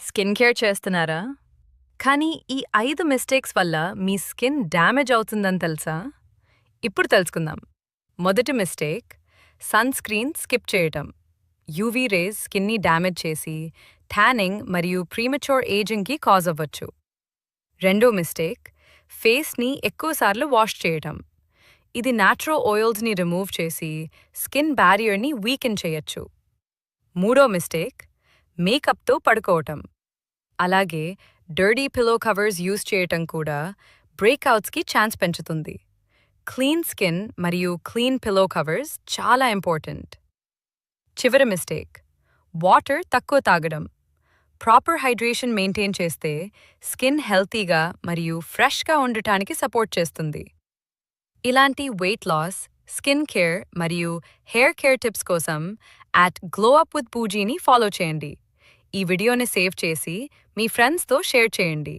Skin care చేస్తున్నారా? కానీ ఈ 5 మిస్టేక్స్ వల్ల మీ స్కిన్ డ్యామేజ్ అవుతుందని తెలుసా? ఇప్పుడు తెలుసుకుందాం. మొదటి మిస్టేక్ సన్ స్క్రీన్ స్కిప్ చేయటం. యూవీ రేస్ స్కిన్ని డ్యామేజ్ చేసి ట్యానింగ్ మరియు ప్రీమెచ్యూర్ ఏజింగ్కి కాజ్ అవ్వచ్చు. రెండో మిస్టేక్ ఫేస్ని ఎక్కువసార్లు వాష్ చేయటం. ఇది న్యాచురల్ ఆయిల్స్ని రిమూవ్ చేసి స్కిన్ బ్యారియర్ని వీకెన్ చేయొచ్చు. మూడో మిస్టేక్ మేకప్తో పడుకోవటం. అలాగే డర్టీ పిల్లో కవర్స్ యూజ్ చేయటం కూడా బ్రేక్అవుట్స్కి ఛాన్స్ పెంచుతుంది. క్లీన్ స్కిన్ మరియు క్లీన్ పిల్లో కవర్స్ చాలా ఇంపార్టెంట్. చివరి మిస్టేక్ వాటర్ తక్కువ తాగడం. ప్రాపర్ హైడ్రేషన్ మెయింటైన్ చేస్తే స్కిన్ హెల్తీగా మరియు ఫ్రెష్గా ఉండటానికి సపోర్ట్ చేస్తుంది. ఇలాంటి వెయిట్ లాస్, స్కిన్ కేర్ మరియు హెయిర్ కేర్ టిప్స్ కోసం @GlowUpWithPoojiని ఫాలో చేయండి. ఈ వీడియోని సేవ్ చేసి మీ ఫ్రెండ్స్తో షేర్ చేయండి.